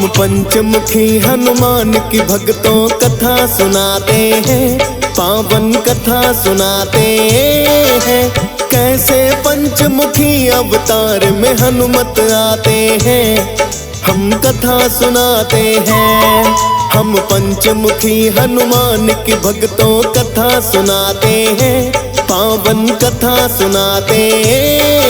हम पंचमुखी हनुमान की भक्तों कथा सुनाते हैं, पावन कथा सुनाते हैं। कैसे पंचमुखी अवतार में हनुमत आते हैं, हम कथा सुनाते हैं। हम पंचमुखी हनुमान की भक्तों कथा सुनाते हैं, पावन कथा सुनाते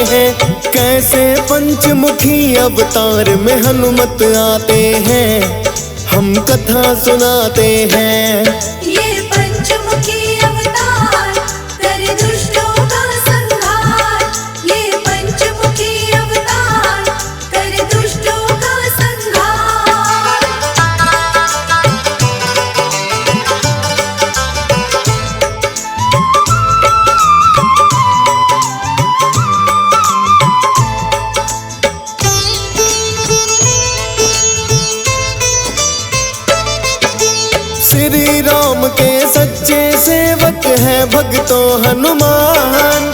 हैं। कैसे पंचमुखी अवतार में हनुमत आते हैं, हम कथा सुनाते हैं। ये पंचमुखी अवतार करे दुष्टों का संहार। ये पंचमुखी अवतार करे दुष्टों का संहार। श्री राम के सच्चे सेवक है भक्तों हनुमान।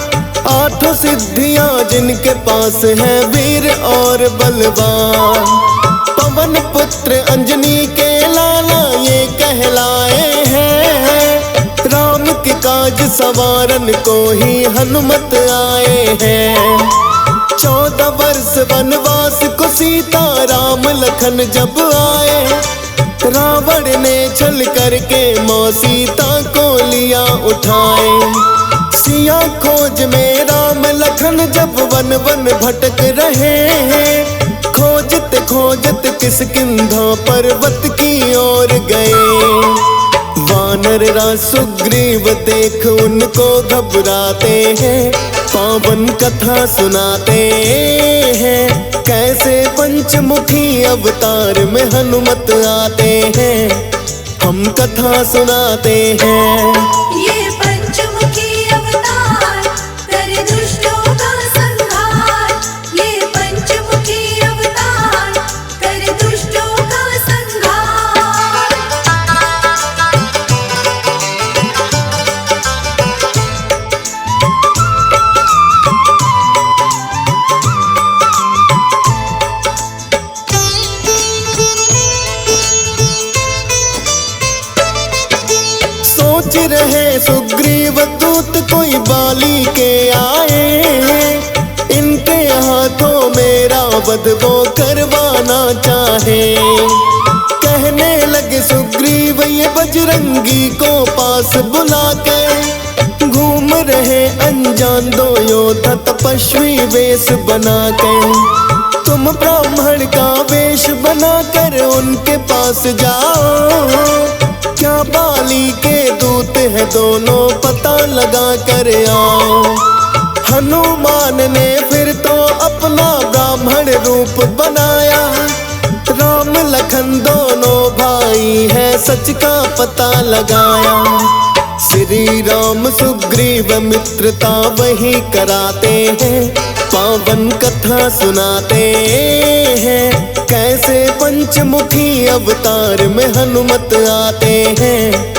आठों सिद्धियां जिनके पास है वीर और बलवान। पवन पुत्र अंजनी के लाला ये कहलाए हैं। राम के काज सवारन को ही हनुमत आए हैं। 14 वर्ष वनवास को सीता राम लखन जब आए, रावण ने छल करके माँ सीता को लिया उठाए। सिया खोज में राम लखन जब वन वन भटक रहे हैं। खोजत खोजत किष्किंधा पर्वत की ओर गए। वानर राज सुग्रीव देख उनको घबराते हैं, पावन कथा सुनाते हैं। कैसे पंचमुखी अवतार में हनुमत आते हैं, हम कथा सुनाते हैं। ये पंचमुखी अवतार करे दुष्टों का संहार। ये पंचमुखी अवतार करे दुष्टों का संहार। सोच रहे सुग्रीव दूत कोई बाली के आए। इनके हाथों मेरा वध वो करवाना चाहे। कहने लगे सुग्रीव ये बजरंगी को पास बुलाकर। घूम रहे अनजान दो योद्धा तपस्वी वेश बनाकर। तुम ब्राह्मण का वेश बनाकर उनके पास जाओ। क्या बाली के दूत है दोनों पता लगा कर आओ। हनुमान ने फिर तो अपना ब्राह्मण रूप बनाया। राम लखन दोनों भाई है सच का पता लगाया। श्री राम सुग्रीव मित्रता वही कराते हैं, पावन कथा सुनाते हैं। कैसे पंचमुखी अवतार में हनुमत आते हैं,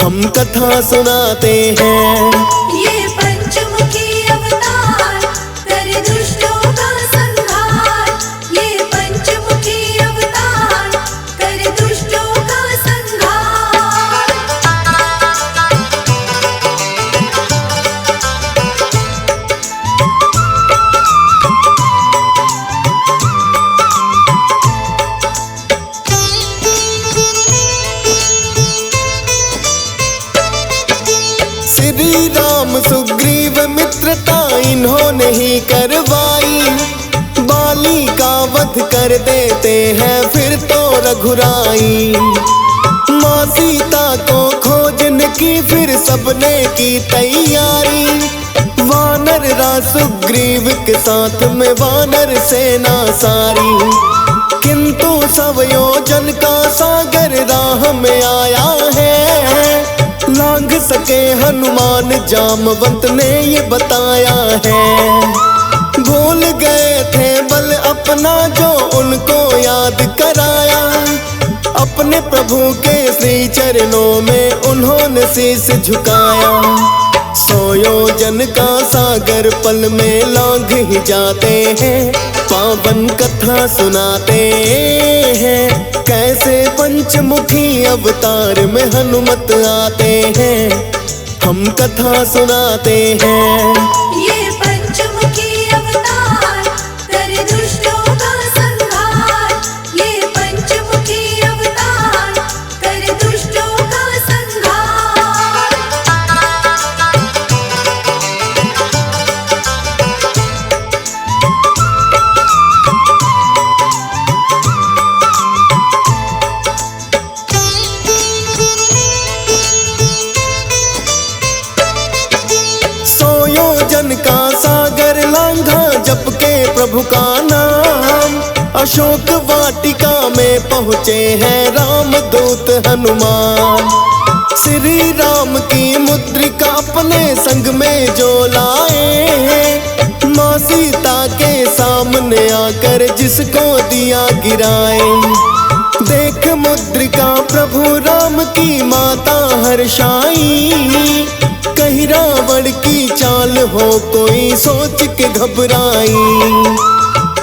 हम कथा सुनाते हैं। ये पंचमुखी अवतार करे दुष्टों का संहार। ये पंचमुखी अवतार करे दुष्टों का संहार। श्री राम सुग्रीव मित्रता इन्होंने ही करवाई। बाली का वध कर देते हैं फिर तो रघुराई। माँ सीता को खोजने की फिर सबने की तैयारी। वानर राज सुग्रीव के साथ में वानर सेना सारी। किंतु सब योजन का सागर राह में आया है। लांघ सके हनुमान जामवंत ने ये बताया है। भूल गए थे बल अपना जो उनको याद कराया। अपने प्रभु के श्री चरणों में उन्होंने शीश झुकाया। 100 योजन का सागर पल में लांघ ही जाते हैं, पावन कथा सुनाते हैं। कैसे पंचमुखी अवतार में हनुमत आते हैं, हम कथा सुनाते हैं। ये पंचमुखी अवतार करे दुष्टों का संहार। ये पंचमुखी अवतार करे दुष्टों का संहार। योजन का सागर लांघा जप के प्रभु का नाम। अशोक वाटिका में पहुँचे हैं रामदूत हनुमान। श्री राम की मुद्रिका अपने संग में जो लाए, माँ सीता के सामने आकर जिसको दिया गिराए। देख मुद्रिका प्रभु राम की माता हर्षाई, कहीं रावण की चाल हो कोई सोच के घबराई।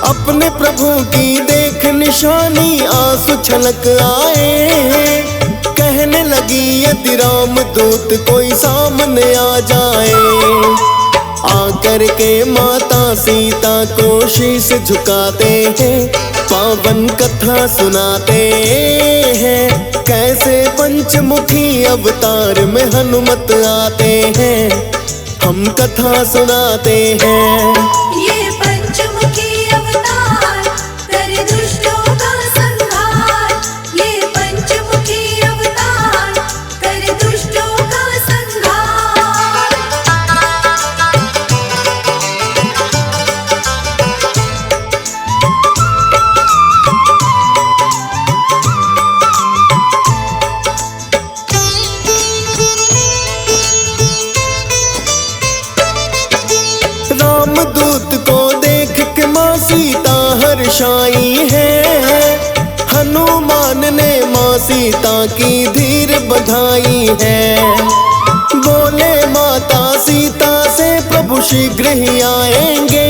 अपने प्रभु की देख निशानी आंसू छलक आए, कहने लगी यदि राम दूत कोई सामने आ जाए। आकर के माता सीता को शीश झुकाते हैं, पावन कथा सुनाते हैं। कैसे पंचमुखी अवतार में हनुमत आते हैं, हम कथा सुनाते हैं। ये पंचमुखी अवतार करे दुष्टों का संहार। ये पंचमुखी अवतार करे दुष्टों का संहार। रामदूत को देख के माँ सीता हर्षाई है। हनुमान ने माँ सीता की धीर बधाई है। बोले माता सीता से प्रभु शीघ्र ही आएंगे,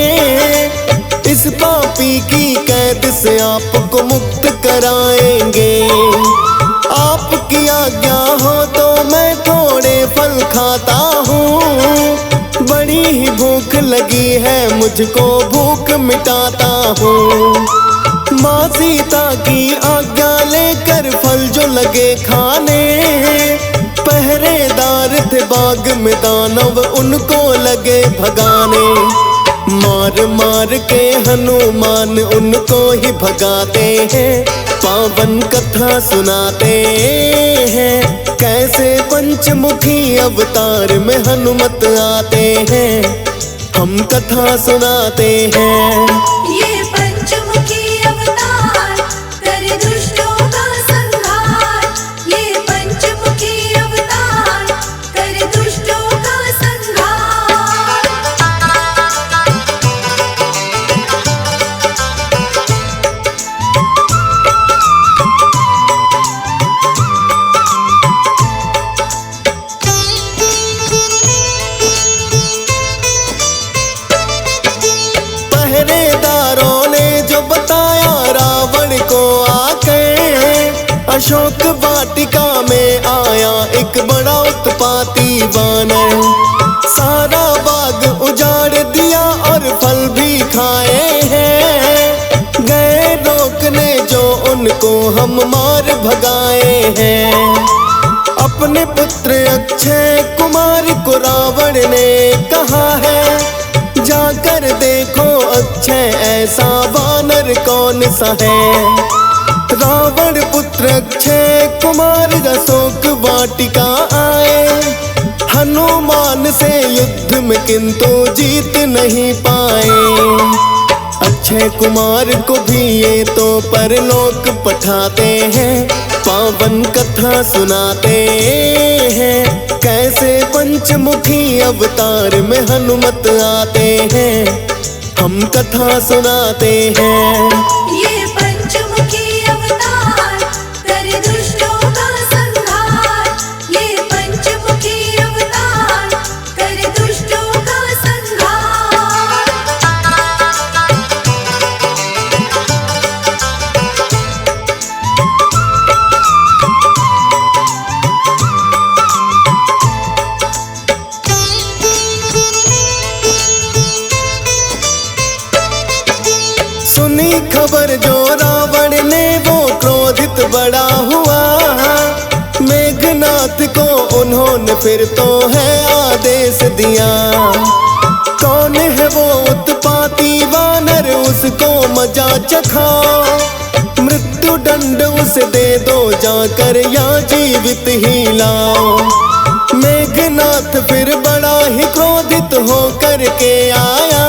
इस पापी की कैद से आपको मुक्त कराएंगे। आपकी आज्ञा हो तो मैं थोड़े फल खाता हूँ, बड़ी ही भूख लगी है मुझको भूख मिटाता हूँ। माँ सीता की आज्ञा लेकर फल जो लगे खाने, पहरेदार थे बाग में दानव उनको लगे भगाने। मार मार के हनुमान उनको ही भगाते हैं, पावन कथा सुनाते हैं। कैसे पंचमुखी अवतार में हनुमत आते हैं, हम कथा सुनाते हैं। ये पंचमुखी अवतार करे दुष्टों का संहार। ये पंचमुखी अवतार करे दुष्टों का संहार। पहरेदारों ने जो बताया रावण को आकर, अशोक वाटिका में आया एक बड़ा उत्पाती वानर। सारा बाग उजाड़ दिया और फल भी खाए हैं। गए रोकने जो उनको हम मार भगाए हैं। अपने पुत्र अक्षय कुमार को रावण ने कहा है, जाकर देखो अक्षय ऐसा वानर कौन सा है। रावण पुत्र अक्षय कुमार अशोक वाटिका आए, हनुमान से युद्ध में किंतु जीत नहीं पाए। अक्षय कुमार को भी ये तो परलोक पठाते हैं, पावन कथा सुनाते हैं। कैसे पंचमुखी अवतार में हनुमत आते हैं, हम कथा सुनाते हैं। ये पंचमुखी अवतार करे दुष्टों का संहार। ये पंचमुखी अवतार करे खबर जो रावण ने वो क्रोधित बड़ा हुआ। मेघनाथ को उन्होंने फिर तो है आदेश दिया। कौन है वो उत्पाती वानर उसको मजा चखाओ। मृत्यु दंड उसे दे दो जाकर या जीवित ही लाओ। मेघनाथ फिर बड़ा ही क्रोधित होकर के आया,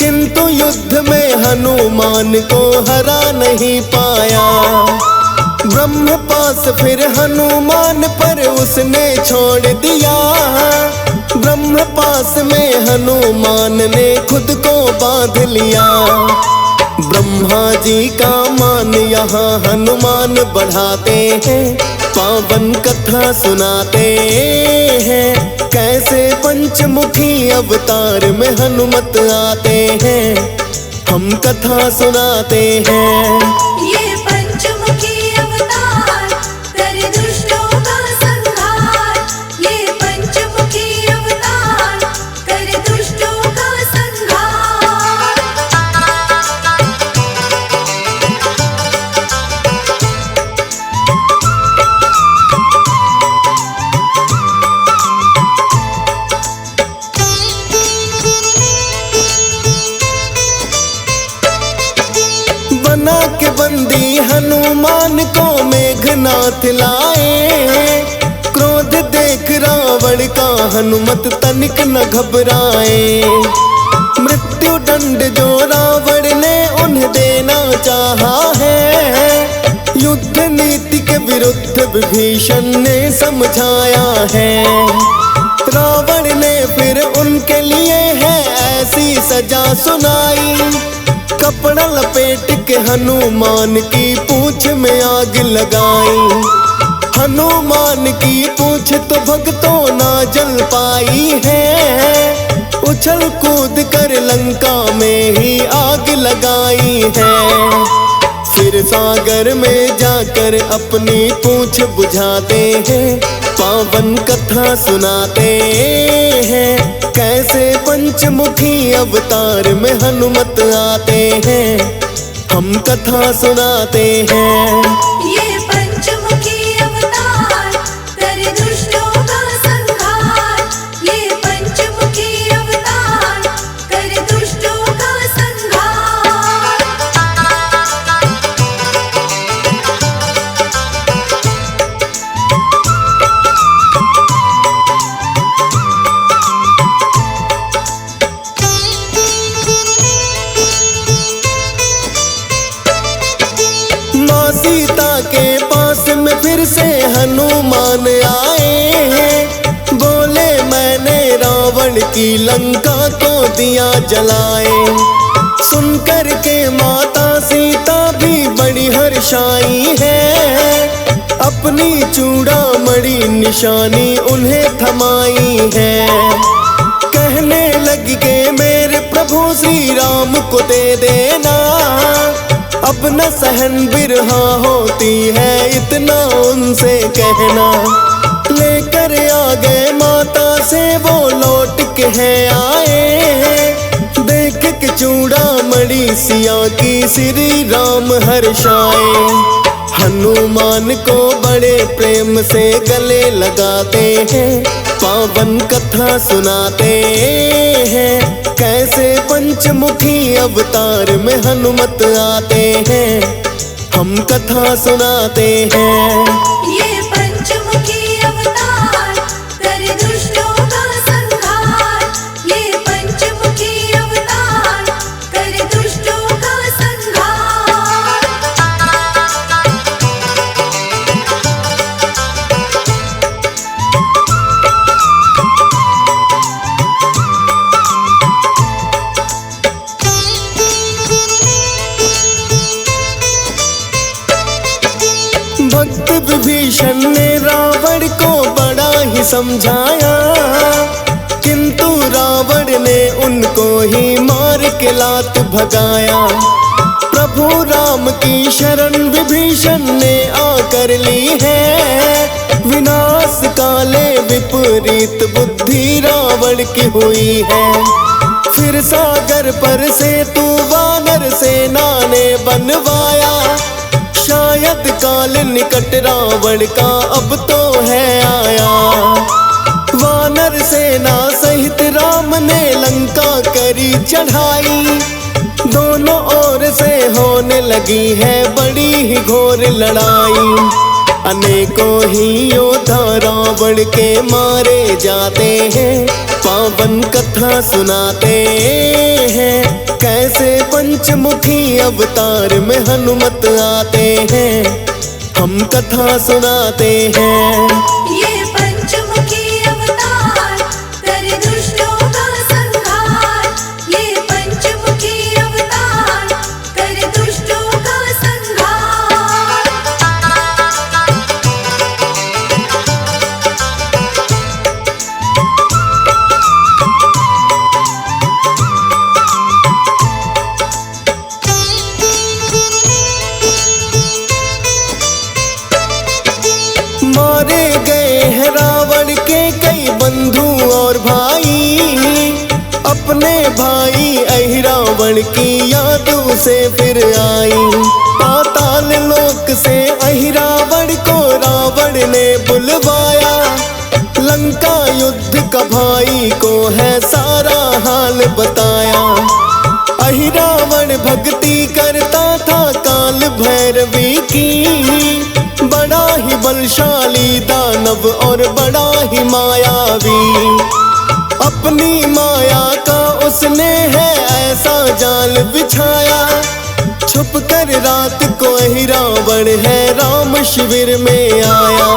किंतु युद्ध में हनुमान को हरा नहीं पाया। ब्रह्मपास फिर हनुमान पर उसने छोड़ दिया। ब्रह्मपास में हनुमान ने खुद को बांध लिया। ब्रह्मा जी का मान यहाँ हनुमान बढ़ाते हैं, पावन कथा सुनाते हैं। कैसे पंचमुखी अवतार में हनुमत आते हैं, हम कथा सुनाते हैं। ये पंचमुखी अवतार कर दुष्टों का संहार। ये पंचमुखी अवतार कर दुष्टों का संहार। बना के बंदी हनुमान को मेघनाथ लाए। क्रोध देख रावण का हनुमत तनिक न घबराए। मृत्यु दंड जो रावण ने उन्हें देना चाहा है, युद्ध नीति के विरुद्ध विभीषण ने समझाया है। रावण ने फिर उनके लिए है ऐसी सजा सुनाई। कपड़ा लपेट के हनुमान की पूंछ में आग लगाई। हनुमान की पूंछ तो भक्तों ना जल पाई है। उछल कूद कर लंका में ही आग लगाई है। फिर सागर में जाकर अपनी पूंछ बुझाते हैं, पावन कथा सुनाते हैं। कैसे पंचमुखी अवतार में हनुमत आते हैं, हम कथा सुनाते हैं। ये पंचमुखी अवतार कर दुष्टों का संहार। ये पंचमुखी अवतार कर दुष्टों का संहार। सीता के पास में फिर से हनुमान आए। बोले मैंने रावण की लंका को दिया जलाए। सुनकर के माता सीता भी बड़ी हर्षाई है। अपनी चूड़ामणि निशानी उन्हें थमाई है। कहने लगी के मेरे प्रभु श्री राम को दे देना। अब न सहन बिरहा होती है इतना उनसे कहना। लेकर आ गए माता से वो लौट के है आए। देख के चूड़ामणि सिया की श्री राम हर्षाए। हनुमान को बड़े प्रेम से गले लगाते हैं, पावन कथा सुनाते हैं। कैसे पंचमुखी अवतार में हनुमत आते हैं, हम कथा सुनाते हैं। ये पंचमुखी अवतार कर दुष्टों का संहार। ये पंचमुखी अवतार कर दुष्टों का संहार। भक्त विभीषण ने रावण को बड़ा ही समझाया, किंतु रावण ने उनको ही मार के लात भगाया। प्रभु राम की शरण विभीषण ने आकर ली है। विनाश काले विपरीत बुद्धि रावण की हुई है। फिर सागर पर से तू वानर सेना बनवाया। शायद काल निकट रावण का अब तो है आया। वानर सेना सहित राम ने लंका करी चढ़ाई। दोनों ओर से होने लगी है बड़ी ही घोर लड़ाई। अनेकों ही योद्धा रावण के मारे जाते हैं। पावन कथा सुनाते हैं, कैसे पंचमुखी अवतार में हनुमत आते हैं। हम कथा सुनाते हैं। ये पंचमुखी अवतार करे दुष्टों का संहार। ये पंचमुखी अवतार करे दुष्टों का संहार। मारे गए हैं रावण के कई बंधु और भाई। अपने भाई अहिरावण की याद उसे फिर आई। पाताल लोक से अहिरावण को रावण ने बुलवाया। लंका युद्ध का भाई को है सारा हाल बताया। अहिरावण भक्ति करता था काल भैरवी की। बड़ा ही बलशाली दानव और बड़ा ही मायावी। अपनी माया का उसने है ऐसा जाल बिछाया। छुप कर रात को ही रावण है राम शिविर में आया।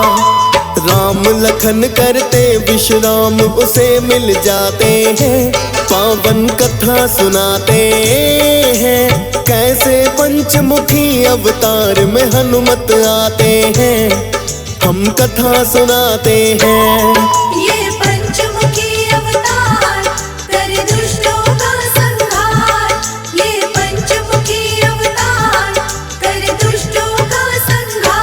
राम लखन करते विश्राम उसे मिल जाते हैं। पावन कथा सुनाते हैं, कैसे पंचमुखी अवतार में हनुमत आते हैं। हम कथा सुनाते हैं। ये पंचमुखी अवतार करे दुष्टों का संहार। ये पंचमुखी अवतार करे दुष्टों का संहार।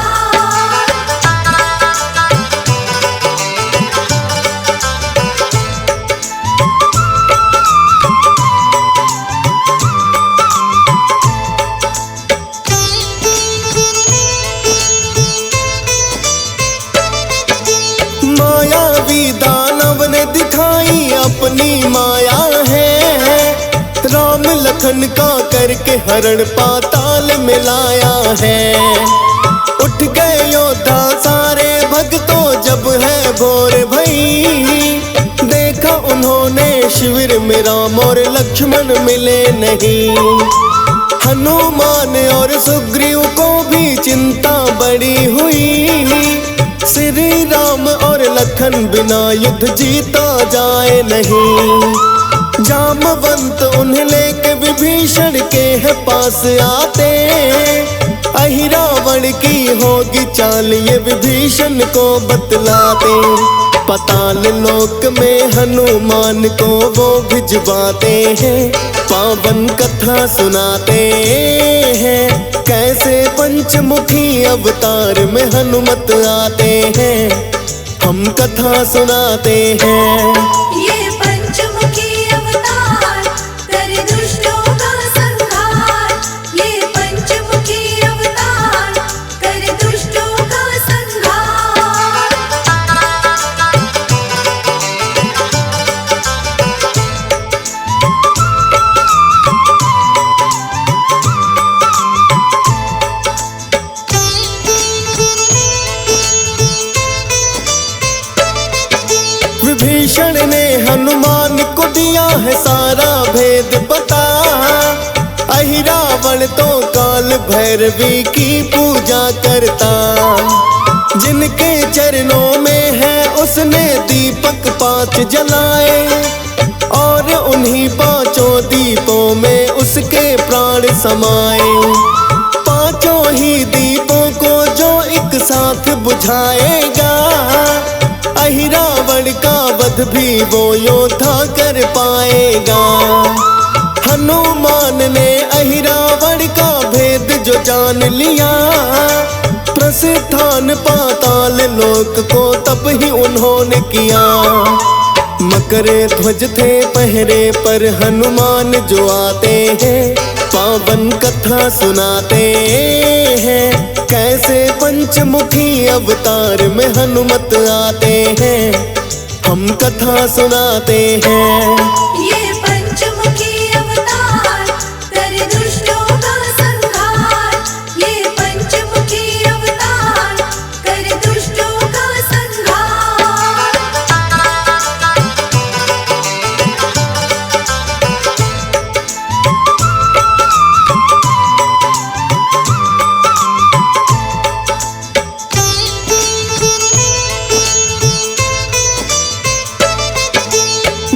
मायावी दानव ने दिखाई अपनी माया है। राम लखन का करके हरण पाताल में लाया है। उठ गए योद्धा सारे भक्तों जब है भोर भई। देखा उन्होंने शिविर में राम और लक्ष्मण मिले नहीं। हनुमान और सुग्रीव को भी चिंता बड़ी हुई। श्री राम और लखन बिना युद्ध जीता जाए नहीं। जामवंत उन्हें लेके विभीषण के है पास आते। अहिरावण की होगी चाल ये विभीषण को बतलाते। पाताल लोक में हनुमान को वो भिजवाते हैं। पावन कथा सुनाते हैं, कैसे पंचमुखी अवतार में हनुमत आते हैं। हम कथा सुनाते हैं। ये पंचमुखी अवतार करे दुष्टों का संहार। ये पंचमुखी अवतार करे दुष्टों का संहार। विभीषण ने हनुमान को दिया है सारा भेद पता। अहिरावण तो काल भैरवी की पूजा करता। जिनके चरणों में है उसने दीपक 5 जलाए। और उन्हीं 5 दीपों में उसके प्राण समाए। 5 ही दीपों को जो एक साथ बुझाएगा, अहिरावण का वध भी वो योद्धा कर पाएगा। हनुमान ने अहिरावण का भेद जो जान लिया, प्रस्थान पाताल लोक को तब ही उन्होंने किया। मकर ध्वज थे पहरे पर हनुमान जो आते हैं, पावन कथा सुनाते हैं, कैसे पंचमुखी अवतार में हनुमत आते हैं। हम कथा सुनाते हैं। ये पंचमुखी अवतार कर दुष्टों का संहार। ये पंचमुखी अवतार कर दुष्टों का संहार।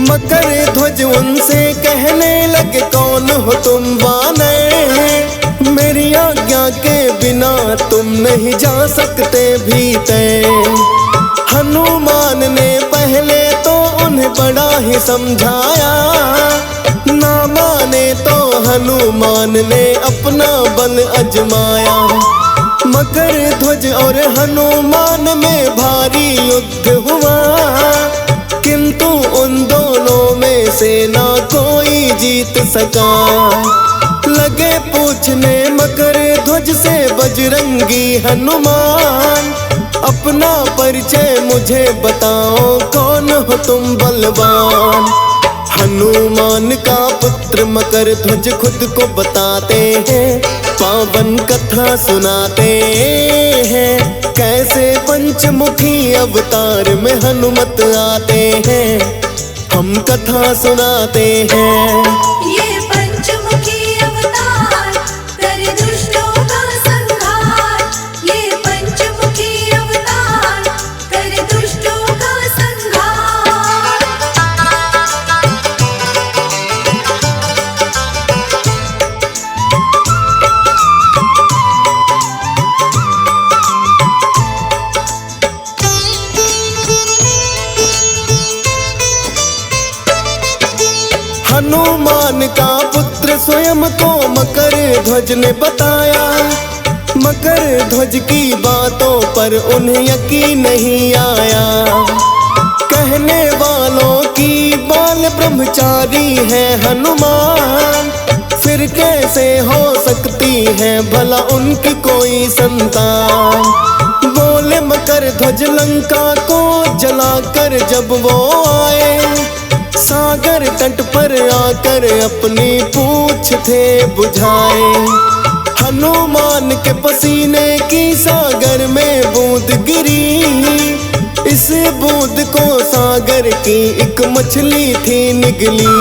मकर ध्वज उनसे कहने लगे, कौन हो तुम वानर? मेरी आज्ञा के बिना तुम नहीं जा सकते भीतर। हनुमान ने पहले तो उन्हें बड़ा ही समझाया, ना माने तो हनुमान ने अपना बल अजमाया। मकर ध्वज और हनुमान में भारी युद्ध हुआ, किंतु उन दोनों में से ना कोई जीत सका। लगे पूछने मकर ध्वज से बजरंगी हनुमान, अपना परिचय मुझे बताओ, कौन हो तुम बलवान? हनुमान का पुत्र मकर ध्वज खुद को बताते हैं, पावन कथा सुनाते हैं, कैसे पंचमुखी अवतार में हनुमत आते हैं। हम कथा सुनाते हैं। ये पंचमुखी अवतार कर दुष्टों का संहार। ये पंचमुखी अवतार कर दुष्टों का संहार। हनुमान का पुत्र स्वयं को मकर ध्वज ने बताया। मकर ध्वज की बातों पर उन्हें यकीन नहीं आया। कहने वालों की बाल ब्रह्मचारी है हनुमान, फिर कैसे हो सकती है भला उनकी कोई संतान? बोले मकर ध्वज लंका को जलाकर जब वो आए, सागर तट पर आकर अपनी पूंछ थे बुझाए। हनुमान के पसीने की सागर में बूंद गिरी, इस बूंद को सागर की एक मछली थी निगली।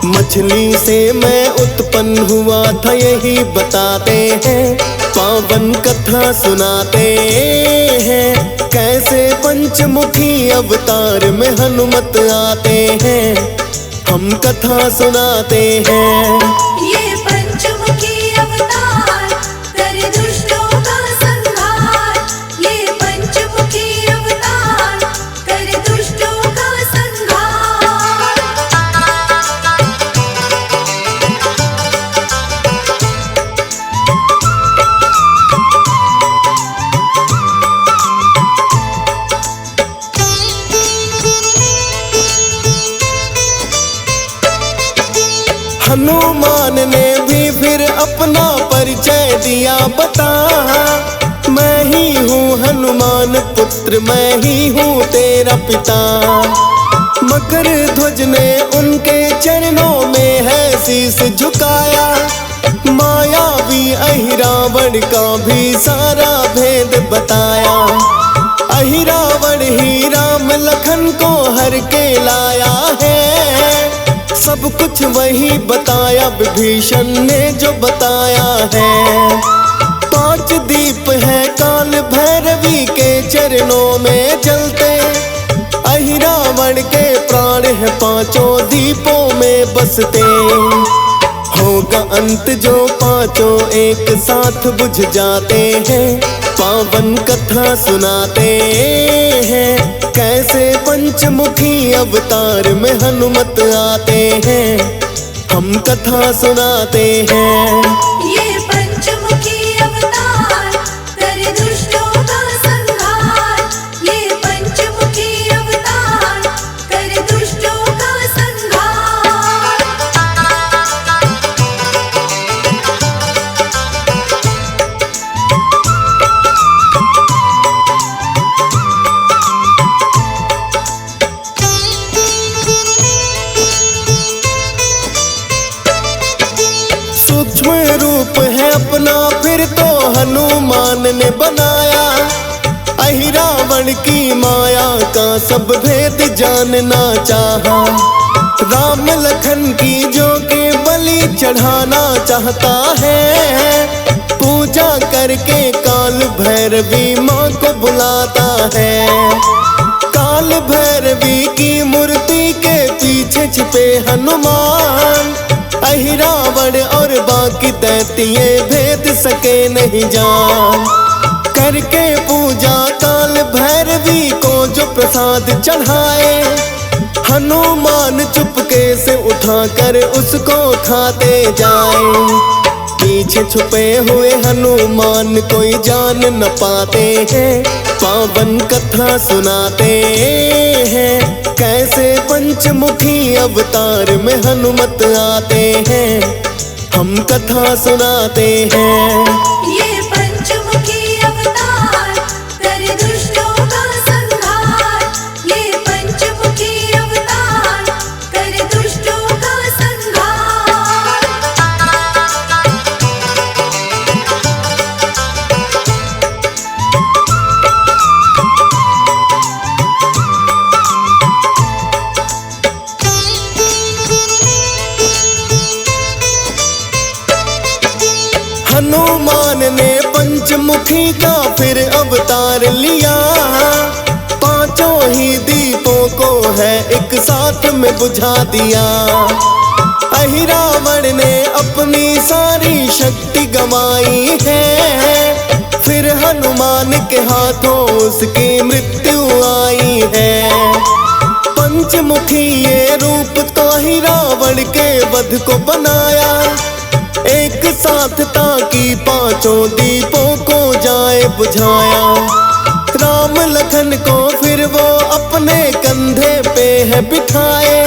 मछली से मैं उत्पन्न हुआ था यही बताते हैं, पावन कथा सुनाते हैं, कैसे पंचमुखी अवतार में हनुमत आते हैं। हम कथा सुनाते हैं। ये पंचमुखी अवतार कर दुष्टों का संहार। ये पंचमुखी अवतार कर दुष्टों का संहार। हनुमान ने भी फिर अपना परिचय दिया बता, मैं ही हूँ हनुमान पुत्र, मैं ही हूँ तेरा पिता। मकर ध्वज ने उनके चरणों में है शीस झुकाया, मायावी अहिरावण का भी सारा भेद बताया। अहिरावण ही राम लखन को हर के लाया है, सब कुछ वही बताया विभीषण ने जो बताया है। 5 दीप है काल भैरवी के चरणों में जलते, अहिरावण के प्राण है 5 दीपों में बसते। होगा अंत जो 5 एक साथ बुझ जाते हैं, पावन कथा सुनाते हैं, कैसे पंचमुखी अवतार में हनुमत आते हैं। हम कथा सुनाते हैं। ये पंचमुखी अवतार कर दुष्टों का संहार। ये पंचमुखी अवतार कर दुष्टों का संहार। सूक्ष्म रूप है अपना फिर तो हनुमान ने बनाया। अहिरावण की माया का सब भेद जानना चाहा। राम लखन की जो के बलि चढ़ाना चाहता है, पूजा करके काल भैरवी माँ को बुलाता है। काल भैरवी की मूर्ति के पीछे छिपे हनुमान, अहिरावण और बाकी दैत्य भेद सके नहीं जान। करके पूजा काल भैरवी को जो प्रसाद चढ़ाए, हनुमान चुपके से उठाकर उसको खाते जाए। पीछे छुपे हुए हनुमान कोई जान न पाते हैं, पावन कथा सुनाते हैं। कैसे पंचमुखी अवतार में हनुमत आते हैं, हम कथा सुनाते हैं। ये पंचमुखी अवतार करे दुष्टों का संहार। ये पंचमुखी अवतार करे दुष्टों का संहार। हनुमान ने पंचमुखी का फिर अवतार लिया। पांचों ही दीपों को है एक साथ में बुझा दिया। अहिरावण ने अपनी सारी शक्ति गंवाई है, फिर हनुमान के हाथों उसकी मृत्यु आई है। पंचमुखी ये रूप तो अहिरावण के वध को बनाया, एक साथ ताकि पांचों दीपों को जाए बुझाया। राम लखन को फिर वो अपने कंधे पे है बिठाए,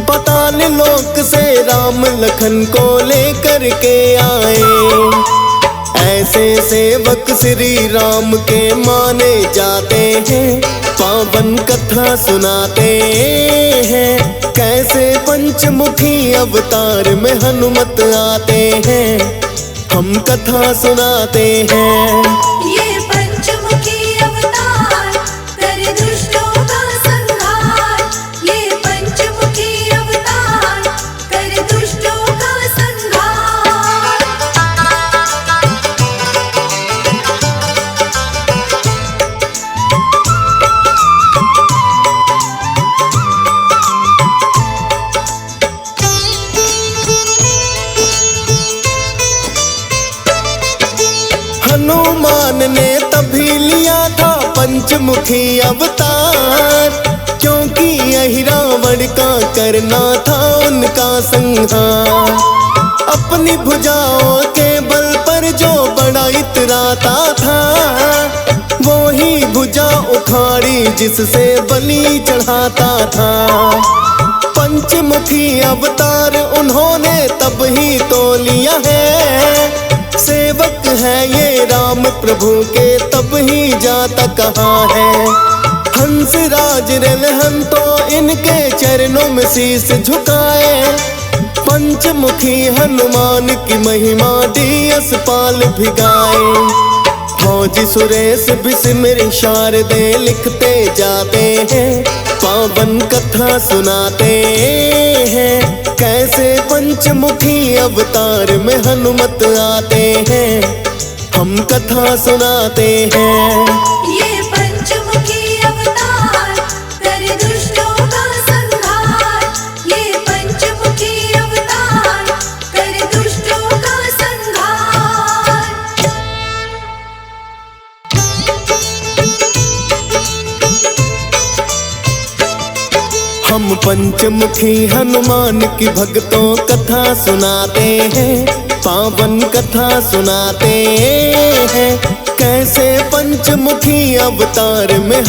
पाताल लोक से राम लखन को लेकर के आए। ऐसे सेवक श्री राम के माने जाते हैं, पावन कथा सुनाते हैं। कैसे पंचमुखी अवतार में हनुमत आते हैं, हम कथा सुनाते हैं। ये पंचमुखी अवतार करे दुष्टों का संहार। ये पंचमुखी अवतार करे दुष्टों का संहार। हनुमान ने तभी लिया था पंचमुखी अवतार, क्योंकि अहिरावण का करना था उनका संहार। अपनी भुजाओं के बल पर जो बड़ा इतराता था, वो ही भुजा उखाड़ी जिससे बलि चढ़ाता था। पंचमुखी अवतार उन्होंने तब ही तो लिया है, सेवक है ये राम प्रभु के तब ही जाता कहाँ है। हंस राज रलहन तो इनके चरणों में शीश झुकाए, पंचमुखी हनुमान की महिमा दियस पाल भिगाए। फौजी सुरेश बिस्मिर शारदे लिखते जाते हैं, पावन कथा सुनाते हैं। कैसे पंचमुखी अवतार में हनुमत आते हैं, हम कथा सुनाते हैं। ये पंचमुखी अवतार करे दुष्टों का संहार। ये पंचमुखी अवतार करे दुष्टों का संहार। हम पंचमुखी हनुमान की भक्तों कथा सुनाते हैं, पावन कथा सुनाते हैं। कैसे पंचमुखी अवतार में